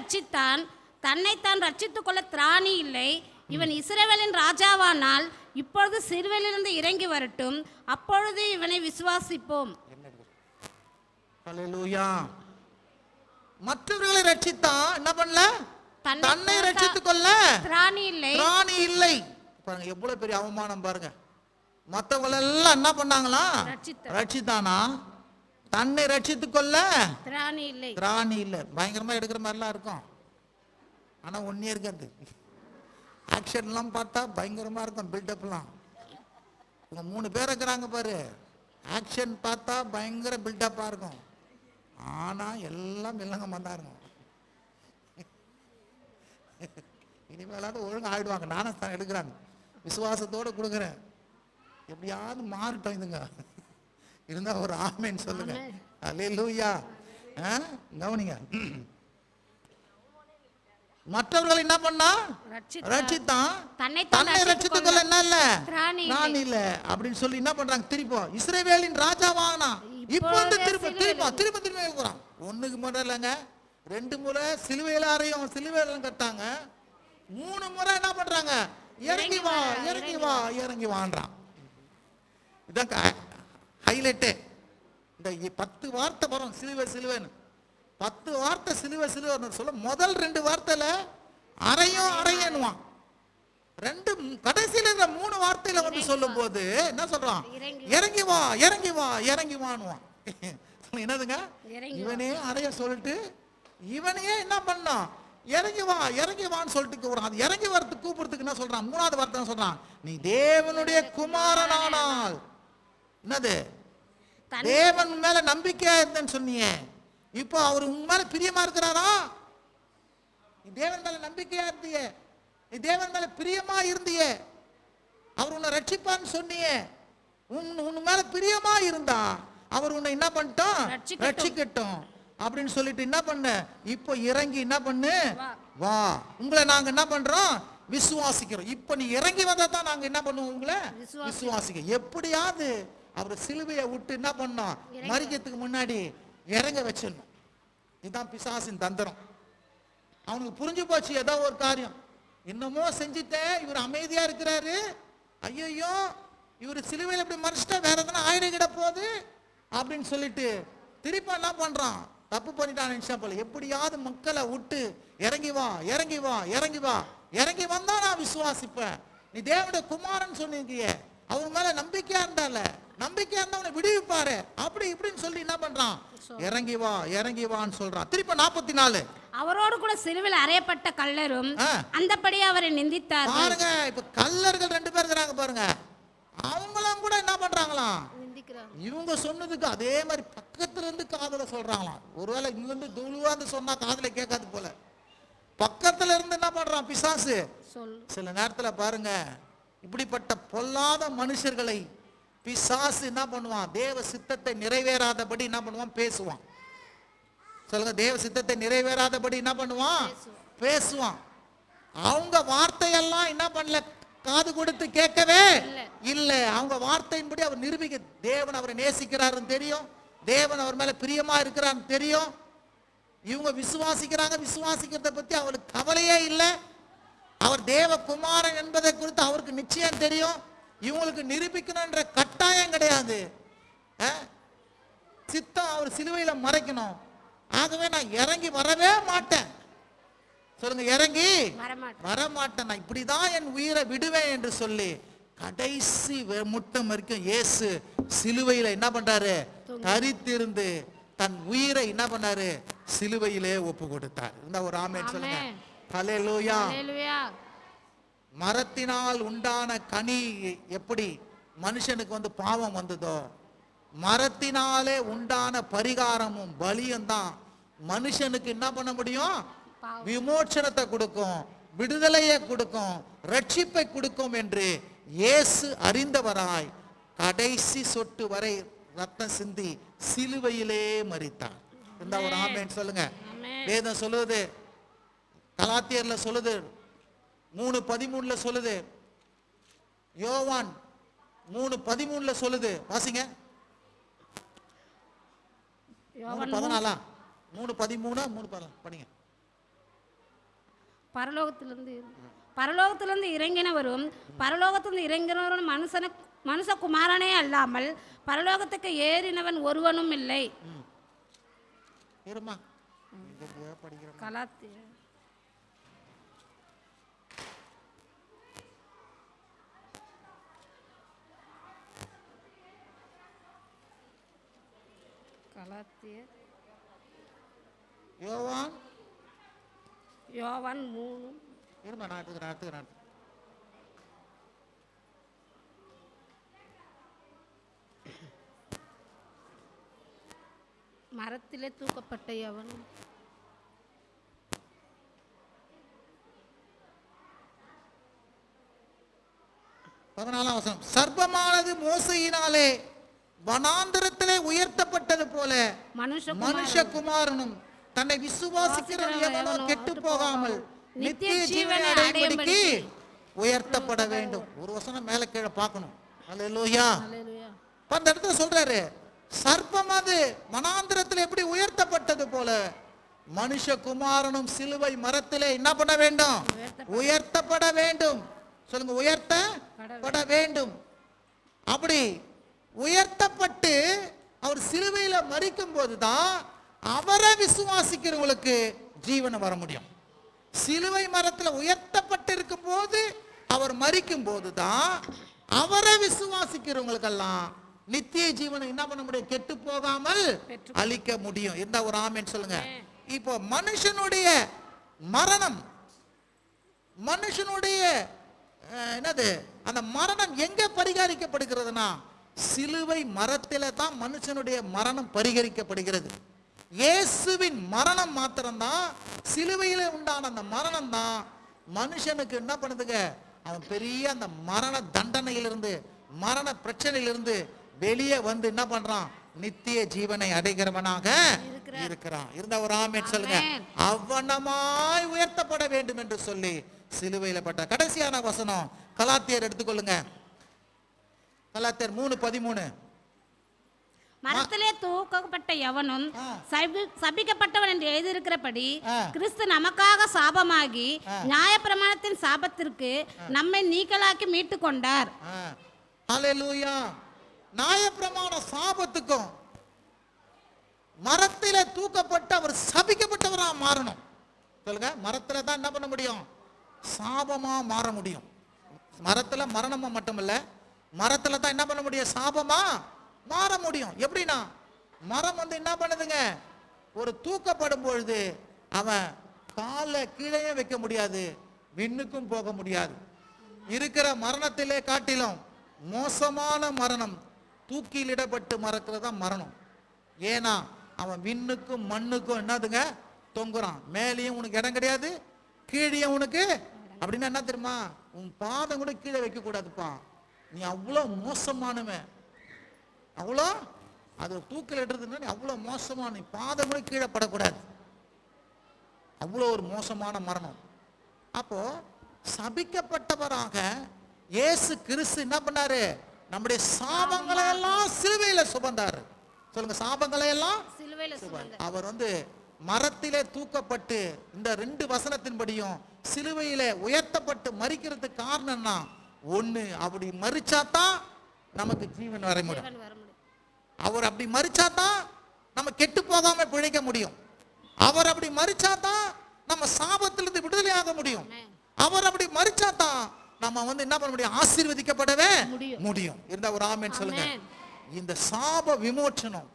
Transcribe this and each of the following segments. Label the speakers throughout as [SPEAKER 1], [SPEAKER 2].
[SPEAKER 1] ரட்சித்தான், தன்னைத்தான் ரட்சித்துக் கொள்ள திராணி இல்லை. இவன் இஸ்ரவேலின் ராஜாவானால் இப்பொழுது சிறுவையிலிருந்து இறங்கி வரட்டும், அப்பொழுது இவனை விசுவாசிப்போம்.
[SPEAKER 2] ஹல்லேலூயா. மற்றவர்களை ரட்சித்தான், என்ன பண்ணல? தன்னை ரட்சித்துக் கொள்ள
[SPEAKER 1] திராணி இல்லை.
[SPEAKER 2] பாருங்க எவ்வளவு பெரிய அவமானம் பாருங்க. மற்றவங்க எல்லாம் என்ன பண்ணாங்களா? ரட்சித்தானா, தன்னை ரட்சித்துக் கொள்ள திராணி இல்லை. பயங்கரமா எடுக்கிற மாதிரிலாம் இருக்கும், ஆனா ஒன்னே இருக்காது. ஆக்ஷன்லாம் பார்த்தா பயங்கரமா இருக்கும், பில்டப்லாம். இவங்க 3 பேர் இருக்கிறாங்க பாரு, ஆக்ஷன் பார்த்தா பயங்கர பில்டப்பா இருக்கும், ஆனா எல்லாம் வில்லங்கமா தான் இருக்கும். இனிமேலாவது ஒழுங்கு ஆயிடுவாங்க. நானும் தான் எடுக்கிறாங்க, விசுவாசத்தோடு கொடுக்குறேன். எப்படியாவது மாறிட்டோம் இதுங்க. இருந்தா ஒரு ஆமேன்னு சொல்லுங்க. அல்லேலூயா. கவனிங்க, மற்றவர்கள் என்ன பண்ணா? ரட்சித்தான், தன்னை ரட்சித்துக் கொள்ள என்ன இல்ல? நான் இல்ல அப்படின்னு சொல்லி என்ன பண்றாங்க? திருப்பி இஸ்ரவேலின் ராஜாவானா இப்போ வந்து திரும்ப போறான். ஒண்ணுக்கு மட்டும் இல்லைங்க, 2 முறை சிலுவையில அறையும், சிலுவையில கட்டாங்க. 3 முறை என்ன பண்றாங்க? இறங்கி வா இறங்கி வா இறங்கி வான்றான். இதான் ஹைலைட்டே. இந்த 10 வார்த்தை வரும், சிலுவை சிலுவைன்னு 10 வார்த்தை சிலுவை சிலுவைன்னு சொல்ல, முதல் 2 வார்த்தையில அறையும் அறையன்னுவான். கடைசியில இந்த 3 வார்த்தையில வந்து சொல்லும் போது என்ன சொல்றான்? இறங்கி வா இறங்கி வா இறங்கி வான்னுவான். என்னதுங்க? இவனே அறைய சொல்லிட்டு இவனையே என்ன பண்ணான்? இறங்கி வா இறங்கி வான்னு சொல்லிட்டு கூப்பிடுறான். அது இறங்கி வரத்துக்கு கூப்பிடுறதுக்கு என்ன சொல்றான்? 3வது வார்த்தை சொல்றான், நீ தேவனுடைய குமாரனானால். என்னது? தேவன் மேல நம்பிக்கையா இருந்தேன்னு சொன்னீங்க, இப்போ அவர் உங்க மேல பிரியமா இருக்கிறாரா? நீ தேவன் மேல நம்பிக்கையா இருந்தியே, நீ தேவன் மேல பிரியமா இருந்தியே, அவர் உன்னை ரட்சிப்பான்னு சொன்னியே, உன் மேல பிரியமா இருந்தா அவர் உன்னை என்ன பண்ணிட்டோம்? ரட்சிக்கட்டும் அப்படின்னு சொல்லிட்டு என்ன பண்ண? இப்போ இறங்கி என்ன பண்ணு? வா, உங்களை நாங்க என்ன பண்றோம்? விசுவாசிக்கிறோம். இப்போ நீ இறங்கி வந்தா தான் நாங்க என்ன பண்ணுவோம்? உங்களை விசுவாசிக்க. எப்படியாவது அவர் சிலுவையை விட்டு என்ன பண்ணோம்? மரிக்கிறதுக்கு முன்னாடி இறங்க வச்சிடணும். இதுதான் பிசாசின் தந்திரம். அவனுக்கு புரிஞ்சு போச்சு ஏதோ ஒரு காரியம் என்னமோ செஞ்சுட்டேன், இவர் அமைதியா இருக்கிறாரு, ஐயோ இவர் சிலுவையில் இப்படி மறைச்சிட்டா வேற எதனா ஆயிட போகுது அப்படின்னு சொல்லிட்டு திருப்பி என்ன பண்றான்? தப்பு பண்ணிட்டான் நினைச்சா போல. எப்படியாவது மக்களை விட்டு இறங்கி வா இறங்கி வா இறங்கி வா, இறங்கி வந்தா நான் விசுவாசிப்பேன். நீ தேவனுடைய குமாரன் சொன்னீங்க, அவர் மேல நம்பிக்கையா இருந்தால, நம்பிக்கையா இருந்தா அவனை விடுவிப்பாரு, அப்படி இப்படின்னு சொல்லி என்ன பண்றான்? இறங்கி வா இறங்கி வான்னு சொல்றான். திருப்பி 44,
[SPEAKER 1] அவரோடு கூட சிலுவையில் அறையப்பட்ட கள்ளரும் அந்தபடி அவரை நிந்தித்தார்.
[SPEAKER 2] பாருங்க, இப்ப கள்ளர்கள் 2 பேர் இருக்கிறாங்க பாருங்க, அவங்களும் கூட என்ன பண்றாங்களாம்? இவங்க சொன்னதுக்கு அதே மாதிரி பக்கத்துல இருந்து காதல சொல்றாங்களாம். ஒருவேளை இங்க இருந்து துளுவாந்து சொன்னா காதல கேட்காது போல, பக்கத்துல இருந்து என்ன பண்றான் பிசாசு? சில நேரத்துல பாருங்க, இப்படிப்பட்ட பொல்லாத மனுஷர்களை பிசாசு என்ன பண்ணுவான்? தேவ சித்தத்தை நிறைவேறாதபடி என்ன பண்ணுவான்? பேசுவான். சொல்லுங்க, தேவ சித்தத்தை நிறைவேறாதபடி என்ன பண்ணுவான்? பேசுவான். அவங்க வார்த்தையெல்லாம் என்ன பண்ணல? காது கொடுத்து கேட்கவே இல்லை. அவங்க வார்த்தையின்படி அவர் நிரூபிக்க, தேவன் அவரை நேசிக்கிறாருன்னு தெரியும், தேவன் அவர் மேல பிரியமா இருக்கிறான்னு தெரியும். இவங்க விசுவாசிக்கிறாங்க, விசுவாசிக்கிறத பத்தி அவருக்கு கவலையே இல்லை. அவர் தேவ குமாரன் என்பதை குறித்து அவருக்கு நிச்சயம் தெரியும். இவங்களுக்கு நிரூபிக்கணும்ன்ற கட்டாயம் கிடையாது. சித்தம் அவர் சிலுவையில மறைக்கணும். ஆகவே நான் இறங்கி வரவே மாட்டேன். சொல்லுங்க, இறங்கி வரமாட்டேன், நான் இப்படிதான் என் உயிரை விடுவேன் என்று சொல்லி கடைசி முட்டம் வரைக்கும் இயேசு சிலுவையில என்ன பண்றாரு? தரித்திருந்து தன் உயிரை என்ன பண்ணாரு? சிலுவையிலே ஒப்பு கொடுத்தார். இந்த ஒரு ஆமென் சொல்லுங்க. ஹல்லேலூயா. மரத்தினால் உண்டான கனி எப்படி மனுஷனுக்கு வந்து பாவம் வந்ததோ, மரத்தினாலே உண்டான பரிகாரமும் பலியும் தான் மனுஷனுக்கு என்ன பண்ண முடியும்? விமோச்சனத்தை கொடுக்கும், விடுதலையை கொடுக்கும், ரட்சிப்பை கொடுக்கும் என்று இயேசு அறிந்தவராய் கடைசி சொட்டு வரை ரத்தம் சிந்தி சிலுவையிலே மரித்தார். இந்த ஒரு ஆமென் சொல்லுங்க. வேதம் சொல்லுது, கலாத்தியர்ல சொல்லுது, 3:13 சொல்லுது, யோவான் 3:13 சொல்லுது. வாசிங்க. 3:14 3:13 3:14 படிங்க.
[SPEAKER 1] பரலோகத்திலிருந்து இறங்கினவரும் பரலோகத்திலிருந்து இறங்கினவரும் மனுஷகுமாரனே அல்லாமல் பரலோகத்துக்கு ஏறினவன் ஒருவனும் இல்லை. கலாத்தியர் யோவான் 3. மரத்திலே தூக்கப்பட்ட எவனும்
[SPEAKER 2] சர்ப்பமானது மோசையினாலே வனாந்தரத்திலே உயர்த்தப்பட்டது போல மனுஷகுமாரனும் தன்னை விசுவாசிக்கிற எவனோ கெட்டு போகாமல் நித்திய ஜீவனை அடையும்படிக்கு உயர்த்தப்பட வேண்டும். ஒரு வசனம் மேல கீழே பார்க்கணும். அல்லேலூயா. அந்த இடத்துல சொல்றாரு, சர்ப்பம் அது வனாந்தரத்தில் எப்படி உயர்த்தப்பட்டது போல மனுஷகுமாரனும் சிலுவை மரத்திலே என்ன பண்ண வேண்டும்? உயர்த்தப்பட வேண்டும். சொல்லுங்க, உயர்த்தப்பட வேண்டும். அப்படி உயர்த்தப்பட்டு அவர் சிலுவையில மரிக்கும் போதுதான் அவரை விசுவாசிக்கிறவங்களுக்கு ஜீவன் வர முடியும். சிலுவை மரத்தில் உயர்த்தப்பட்டு இருக்கும் போது அவர் மரிக்கும் போதுதான் அவரை விசுவாசிக்கிறவங்களுக்கெல்லாம் நித்திய ஜீவனை என்ன பண்ண முடியும்? கெட்டு போகாமல் அளிக்க முடியும். இந்த ஒரு ஆமென் சொல்லுங்க. இப்போ மனுஷனுடைய மரணம், மனுஷனுடைய என்னது அந்த மரணம் எங்க பரிகரிக்கப்படுகிறதுனா சிலுவை மரத்தில தான் மனுஷனுடைய மரணம் பரிகரிக்கப்படுகிறது. இயேசுவின் மரணம் மாத்திரம்தான், சிலுவையில உண்டான அந்த மரணம் தான் மனுஷனுக்கு என்ன பண்ணுதுங்க? அவன் பெரிய அந்த மரண தண்டனையிலிருந்து, மரண பிரச்சனையிலிருந்து வெளியே வந்து என்ன பண்றான்? நித்திய ஜீவனை அடைகிறவனாக இருக்கிறான். இருந்த ஒரு ஆமென் சொல்லுங்க. அவ்வனமாய் உயர்த்தப்பட வேண்டும் என்று சொல்லி சிலுவையில பட்ட கடைசியான வசனம் கலாத்தியர் எடுத்துக்கொள்ளுங்க. கலாத்தியர் 3:13.
[SPEAKER 1] மரத்திலே தூக்கப்பட்ட எவனும் சபிக்கப்பட்டவன் என்று எழுதியிருக்கிறபடி கிறிஸ்து நமக்காக சாபமாகி நியாயப்பிரமாணத்தின் சாபத்திற்கு நம்மை நீக்கலாக்கி மீட்டு கொண்டார்.
[SPEAKER 2] ஹல்லேலூயா. நியாயப்பிரமாண சாபத்துக்கும் மரத்திலே தூக்கப்பட்டு அவர் சபிக்கப்பட்டவரா மாறணும். சொல்லுங்க, மரத்துல தான் என்ன பண்ண முடியும்? சாபமா மாற முடியும். மரத்துல மரணமா மட்டுமல்ல, மரத்துல தான் என்ன பண்ண முடியும்? சாபமா மாற முடியும். எப்படின்னா, மரம் வந்து என்ன பண்ணுதுங்க? ஒரு தூக்கப்படும் பொழுது அவன் காலை கீழே வைக்க முடியாது, விண்ணுக்கும் போக முடியாது. இருக்கிற மரணத்திலே காட்டிலும் மோசமான மரணம் தூக்கிலிடப்பட்டு மறக்கிறது தான் மரணம். ஏன்னா அவன் விண்ணுக்கும் மண்ணுக்கும் என்னதுங்க தொங்குறான். மேலேயும் உனக்கு இடம் கிடையாது, கீழே உனக்கு அப்படின்னா என்ன தெரியுமா? உன் பாதம் கூட கீழே வைக்க கூடாதுப்பா. நீ அவ்வளோ மோசமானவன், அவ்வளோ அது தூக்கில் இடுறதுன்னா நீ அவ்வளோ மோசமான, நீ பாதம் கூட கீழே படக்கூடாது. அவ்வளோ ஒரு மோசமான மரணம். அப்போ சபிக்கப்பட்டவராக இயேசு கிறிஸ்து என்ன பண்ணாரு? நம்முடைய சாபங்களை எல்லாம் சிலுவையில சுமந்தாரு. சொல்லுங்க, சாபங்களை எல்லாம் அவர் வந்து மரத்திலே தூக்கப்பட்டு இந்த 2 வசனத்தின்படியும் சிலுவையில உயர்த்தப்பட்டு மரிக்கிறதுக்கு காரணம்னா ஒண்ணு, அப்படி மரிச்சாதான் நமக்கு ஜீவன் வர முடியும். அவர் அப்படி மரிச்சாதான் நம்ம கெட்டு போகாம பிழைக்க முடியும். அவர் அப்படி மரிச்சாதான் நம்ம சாபத்திலிருந்து விடுதலை ஆக முடியும். அவர் அப்படி மரிச்சாதான் நம்ம வந்து என்ன பண்ண முடியும்? ஆசீர்வதிக்கப்படவே முடியும். இருந்த ஒரு ஆமென் சொல்லுங்க. இந்த சாப விமோச்சனம்,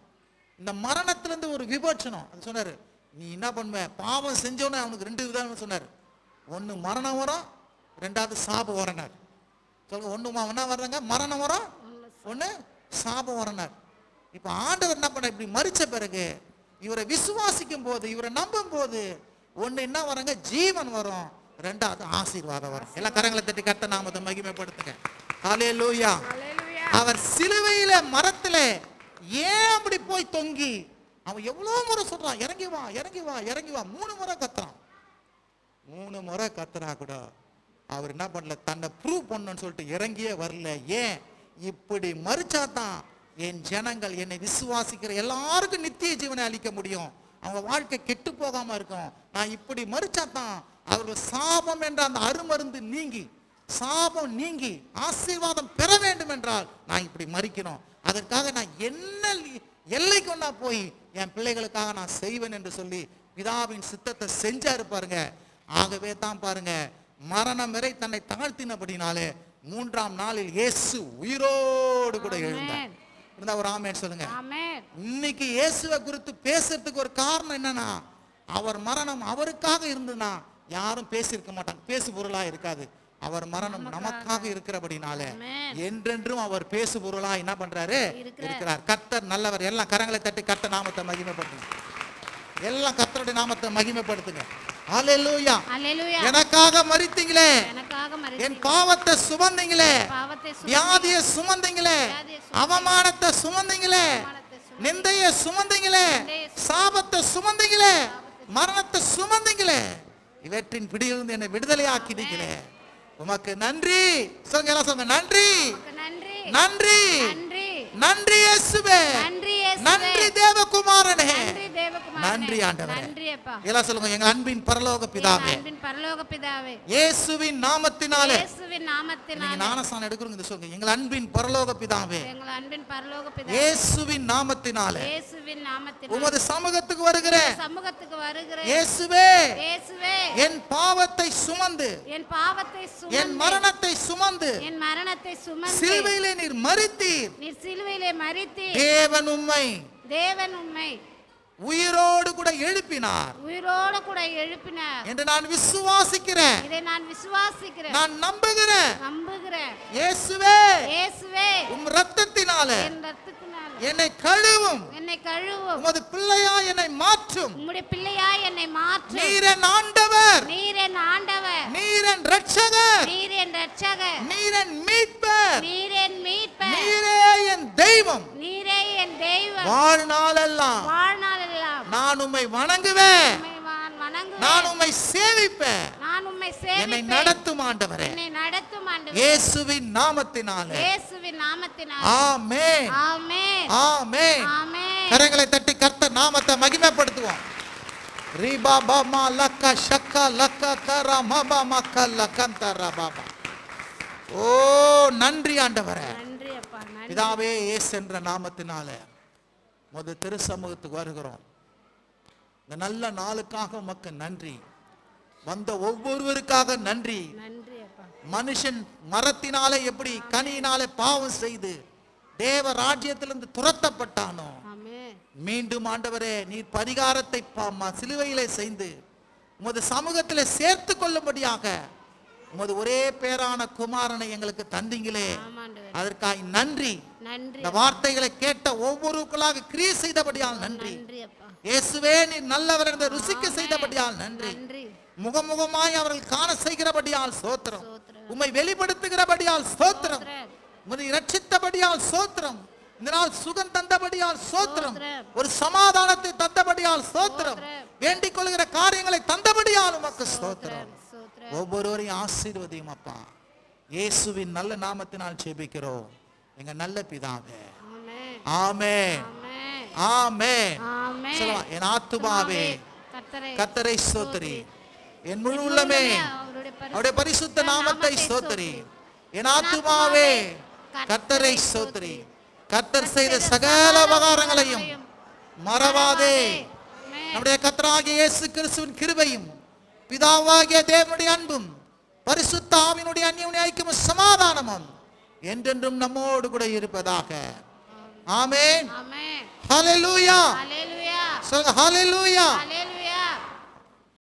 [SPEAKER 2] இந்த மரணத்திலிருந்து ஒரு விமோச்சனம் அது சொன்னாரு. நீ என்ன பண்ணுவ? பாவம் செஞ்சோன்னு அவனுக்கு 2 விதம் சொன்னாரு. ஒன்னு மரணம் வரும், 2வது சாபம் வரனார். சொல்லுங்க, ஒண்ணு என்ன வர்றாங்க? மரணம் வரும், ஒண்ணு சாபம் வரனார். இப்ப ஆண்டவர் என்ன பண்ண? இப்படி மரிச்ச பிறகு இவரை விசுவாசிக்கும் போது, இவரை நம்பும் போது ஒண்ணு என்ன வராங்க? ஜீவன் வரும், 2வது ஆசீர்வாதம் வரும். எல்லா கரங்களை தட்டி கர்த்தர் நாமத்தை மகிமைப்படுத்துங்க. ஹல்லேலூயா. அவர் சிலுவையில மரத்துல ஏன் அப்படி போய் தொங்கி அவன் எவ்வளவு முறை சொல்றான், இறங்கி வா இறங்கி வா இறங்கி வா, 3 முறை கத்துறான். 3 முறை கத்துறா கூட அவர் என்ன பண்ணல? தன்னை ப்ரூவ் பண்ணணும்னு சொல்லிட்டு இறங்கியே வரல. ஏன்? இப்படி மரிச்சாதான் என் ஜனங்கள், என்னை விசுவாசிக்கிற எல்லாருக்கும் நித்திய ஜீவனை அளிக்க முடியும், அவங்க வாழ்க்கை கெட்டு போகாம இருக்கும். நான் இப்படி மரிச்சாதான் அவர்கள் சாபம் என்ற அந்த அருமருந்து நீங்கி, சாபம் நீங்கி ஆசீர்வாதம் பெற வேண்டும் என்றால் நான் இப்படி மறிக்கணும். அதற்காக நான் என்ன எல்லைக்கு கொண்டா போய் என் பிள்ளைகளுக்காக நான் செய்வேன் என்று சொல்லி பிதாவின் சித்தத்தை செஞ்சாரு பாருங்க. ஆகவே தான் பாருங்க, மரணம் வரை தன்னை தாழ்த்தினபடினாலே 3ஆம் நாளில் இயேசு உயிரோடு கூட எழுந்தார். இருந்தா ஒரு ஆமென் சொல்லுங்க. இன்னைக்கு இயேசுவை குறித்து பேசுறதுக்கு ஒரு காரணம் என்னன்னா, அவர் மரணம் அவருக்காக இருந்ததுன்னா யாரும் பேசியிருக்க மாட்டாங்க, பேசு பொருளா இருக்காது. அவர் மரணம் நமக்காக இருக்கிறபடினால என்றென்றும் அவர் பேசு பொருளா என்ன பண்றாரு இருக்கிறார். கர்த்தர் நல்லவர். எல்லாம் கரங்களை தட்டி கர்த்தர் நாமத்தை மகிமைப்படுத்துங்க. எல்லாம் கர்த்தருடைய நாமத்தை மகிமைப்படுத்துங்க. அல்லேலூயா. எனக்காக மரித்தீங்களே, என் பாவத்தை சுமந்தீங்களே, வியாதியை சுமந்தீங்களே, அவமானத்தை சுமந்தீங்களே, நிந்தையை சுமந்தீங்களே, சாபத்தை சுமந்தீங்களே, மரணத்தை சுமந்தீங்களே, இவற்றின் பிடியிலிருந்து என்னை விடுதலை ஆக்கினீங்களே, உமக்கு நன்றி. சொல்லுங்க, எல்லாம் சொல்லுங்க, நன்றி நன்றி நன்றி இயேசுவே, நன்றி தேவகுமாரனே, நன்றி ஆண்டவரே. எல்லாம் சொல்லுங்க, எங்கள் அன்பின் பரலோக பிதாவே, இயேசுவின் நாமத்தினாலே. நீங்க ஞானஸ்நானம் எடுக்கிறீங்க, இது சொல்லுங்க, எங்கள் அன்பின் பரலோக பிதாவே, இயேசுவின் நாமத்தினாலே உமது சமூகத்துக்கு வருகிறேன். இயேசுவே, என் பாவத்தை சுமந்து, என் மரணத்தை சுமந்து சிலுவையிலே நீர் மரித்தீர். தேவன் உம்மை உயிரோடு கூட எழுப்பினார் என்று நான் விசுவாசிக்கிறேன். நான் நம்புகிறேன். இயேசுவே, உம் இரத்தத்தினாலே என்னை கழுவும், உமது பிள்ளையா என்னை மாற்றும். நீரன் ஆண்டவர், நீரன் இரட்சகர், நீரன் மீட்பர், நீரே என் தெய்வம். வாழ்நாளெல்லாம் நான் உம்மை வணங்குவேன், நான் உம்மை சேவிப்பேன். என்னை நடத்தும் ஆண்டவரே, இயேசுவின் நாமத்தினாலே. ஆமென், ஆமென். கரங்களை தட்டி கர்த்தர் நாமத்தை மகிமைப்படுத்துவோம். ரிபா பாமா லக்க ஷக்க லக்க கர மபா மக்க லக்கந்தர பாபா. ஓ நன்றி ஆண்டவரே. பிதாவே, இயேசு என்ற நாமத்தினாலே முத திரு சமூகத்துக்கு வருகிறோம். இந்த நல்ல நாளுக்காக உமக்கு நன்றி. வந்த ஒவ்வொருவருக்காக நன்றி. மனுஷன் மரத்தினாலே எப்படி கனியினாலே பாவம் செய்து தேவ ராஜ்யத்திலிருந்து துரத்தப்பட்டானோ, மீண்டும் ஆண்டவரே நீர் பரிகாரத்தை சிலுவையிலே செய்து உமது சமூகத்திலே சேர்த்து கொள்ளும்படியாக உமது ஒரே பேரான குமாரனை எங்களுக்கு தந்தீங்களே, அதற்காக நன்றி. இந்த வார்த்தைகளை கேட்ட ஒவ்வொருவருக்குள்ளாக கிரியை செய்தபடியால் நன்றி. இயேசுவே நீர் நல்லவர் என்று ருசிக்க செய்தபடியால் நன்றி. முகமுகமாய் அவர்கள் காண செய்கிறபடியால் ஸ்தோத்திரம். உம்மை வெளிப்படுத்துகிறபடியால் ஸ்தோத்திரம். உம்மை இரட்சித்தபடியால் ஸ்தோத்திரம். இந்த நாள் சுகம் தந்தபடியால் ஸ்தோத்திரம். ஒரு சமாதானத்தை தந்தபடியால் ஸ்தோத்திரம். வேண்டிக் கொள்கிற காரியங்களை தந்தபடியால் உமக்கு ஸ்தோத்திரம். ஒவ்வொருவரையும் ஆசீர்வதியும் அப்பா, இயேசுவின் நல்ல நாமத்தினால் ஜெபிக்கிறோம் எங்க நல்ல பிதாவே. ஆமென், ஆமென். சொல்லுங்க, என் ஆத்துமாவே கர்த்தரை ஸ்தோத்திரி, என் முழு உள்ளமே அவருடைய பரிசுத்த நாமத்தை ஸ்தோத்திரி. என் ஆத்துமாவே கர்த்தரை ஸ்தோத்திரி, கர்த்தர் செய்த சகல உபகாரங்களையும் மறவாதே. நம்முடைய கர்த்தராகிய இயேசு கிறிஸ்துவின் கிருபையும் பிதாவாகிய தேவனுடைய அன்பும் பரிசுத்த ஆவியினுடைய அந்யோன்ய ஐக்கியமும் சமாதானமும் என்றென்றும் நம்மோடு கூட இருப்பதாக. ஆமென். ஹல்லேலூயா. சொல்லுங்க, ஹல்லேலூயா.